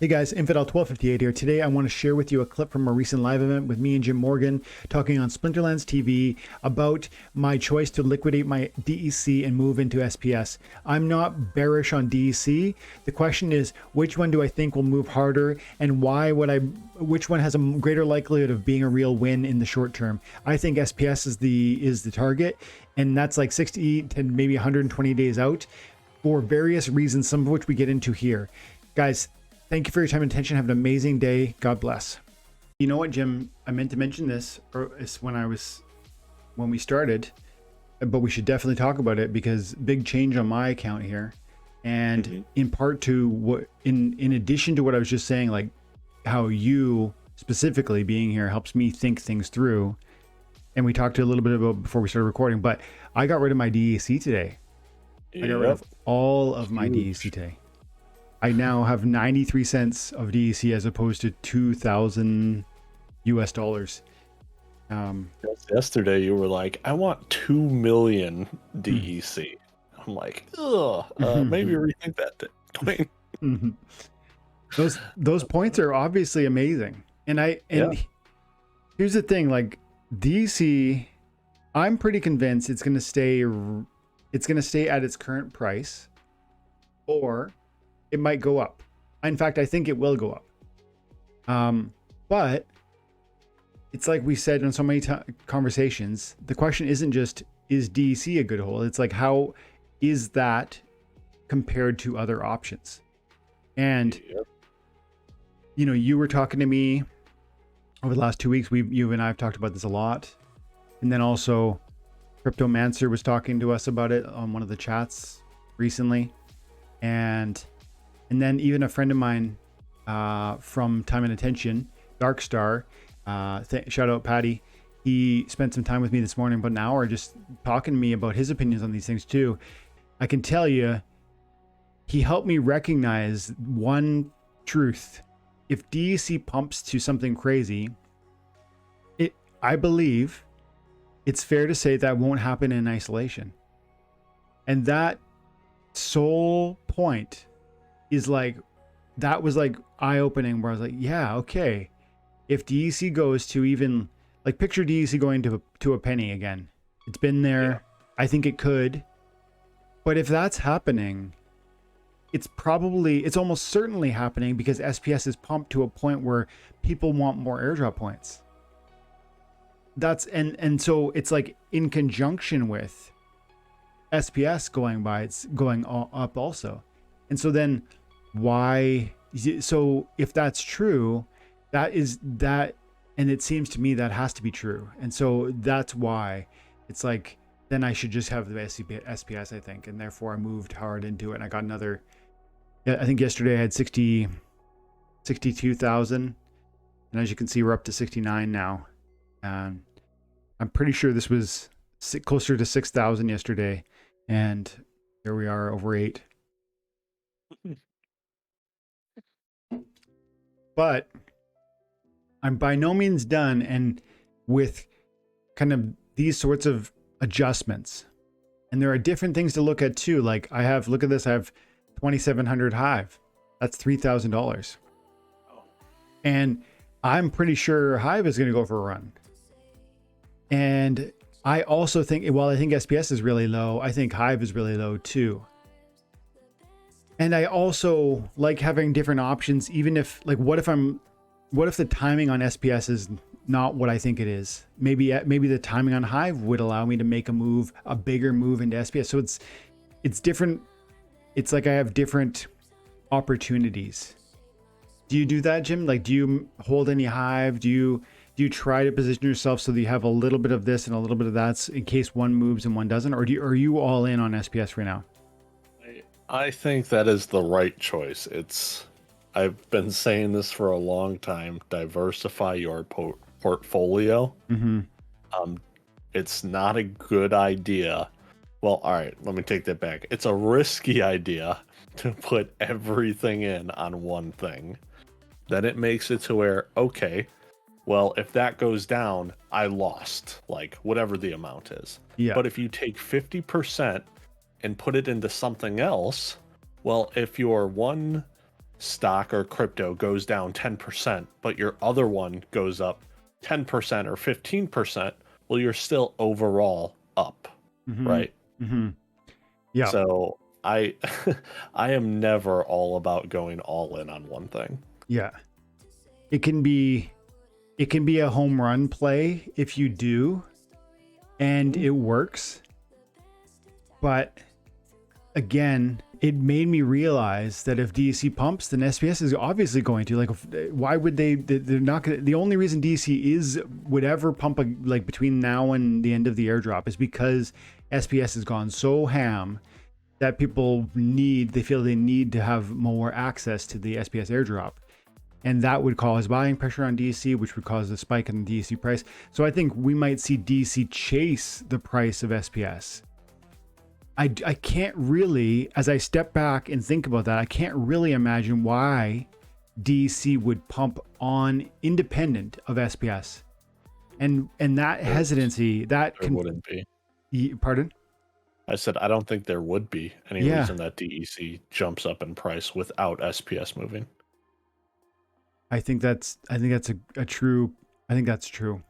Hey guys, Infidel 1258 here. Today I want to share with you a clip from a recent live event with me and Jim Morgan talking on Splinterlands TV about my choice to liquidate my DEC and move into SPS. I'm not bearish on DEC. The question is, which one do I think will move harder, and which one has a greater likelihood of being a real win in the short term? I think SPS is the target, and that's like 60 to maybe 120 days out for various reasons, some of which we get into here. Guys, thank you for your time and attention. Have an amazing day. God bless. You know what, Jim? I meant to mention this when we started, but we should definitely talk about it because big change on my account here. And in part to what, in addition to what I was just saying, like how you specifically being here helps me think things through. And we talked a little bit about before we started recording, but I got rid of my DEC today. I got rid of all of my DEC today. I now have 93 cents of DEC as opposed to 2,000 US dollars. Yesterday you were like, I want 2 million DEC. I'm like, maybe rethink that, Dwayne. Those points are obviously amazing. And here's the thing, like DEC, I'm pretty convinced it's going to stay at its current price, or it might go up. In fact, I think it will go up. But it's like we said in so many conversations, the question isn't just, is DEC a good hold? It's like, how is that compared to other options? And, you know, you were talking to me over the last 2 weeks. You and I have talked about this a lot. And then also Cryptomancer was talking to us about it on one of the chats recently. And then even a friend of mine from Time and Attention, Darkstar, shout out Patty, he spent some time with me this morning, about an hour, just talking to me about his opinions on these things too. I can tell you, he helped me recognize one truth. If DEC pumps to something crazy, I believe it's fair to say that won't happen in isolation. And that sole point is like, that was like eye-opening, where I was like, yeah, okay, if DEC goes to even, like, picture DEC going to a penny again. It's been there. I think it could, but if that's happening, it's almost certainly happening because SPS is pumped to a point where people want more airdrop points. And so it's like in conjunction with SPS going by, it's going up also. And so then so if that's true, and it seems to me that has to be true. And so that's why it's like, then I should just have the SPS, I think. And therefore I moved hard into it. And I got another, I think yesterday I had 62,000. And as you can see, we're up to 69 now. I'm pretty sure this was closer to 6,000 yesterday. And here we are, over 8. But I'm by no means done, and with kind of these sorts of adjustments. And there are different things to look at too. Like look at this, I have 2,700 Hive. That's $3,000. And I'm pretty sure Hive is going to go for a run. And I also think, while I think SPS is really low, I think Hive is really low too. And I also like having different options, even if, like, what if the timing on SPS is not what I think it is? Maybe the timing on Hive would allow me to make a bigger move into SPS. So it's different. It's like I have different opportunities. Do you do that, Jim? Like, do you hold any Hive? Do you try to position yourself so that you have a little bit of this and a little bit of that in case one moves and one doesn't? Or are you all in on SPS right now? I think that is the right choice. I've been saying this for a long time. Diversify your portfolio. It's not a good idea. Well, all right, let me take that back. It's a risky idea to put everything in on one thing. Then it makes it to where, okay, well, if that goes down, I lost, like, whatever the amount is. Yeah. But if you take 50% and put it into something else, well, if your one stock or crypto goes down 10%, but your other one goes up 10% or 15%, well, you're still overall up, right? Yeah. So I I am never all about going all in on one thing. Yeah. It can be a home run play if you do, and it works. But again, it made me realize that if DEC pumps, then SPS is obviously going to. Like, why would they? They're not going to. The only reason DEC would ever pump like between now and the end of the airdrop is because SPS has gone so ham that they feel they need to have more access to the SPS airdrop. And that would cause buying pressure on DEC, which would cause a spike in the DEC price. So I think we might see DEC chase the price of SPS. I can't really, as I step back and think about that, I can't really imagine why DEC would pump on independent of SPS. And that hesitancy, that wouldn't be. Pardon? I said I don't think there would be any reason that DEC jumps up in price without SPS moving. I think that's true. I think that's true.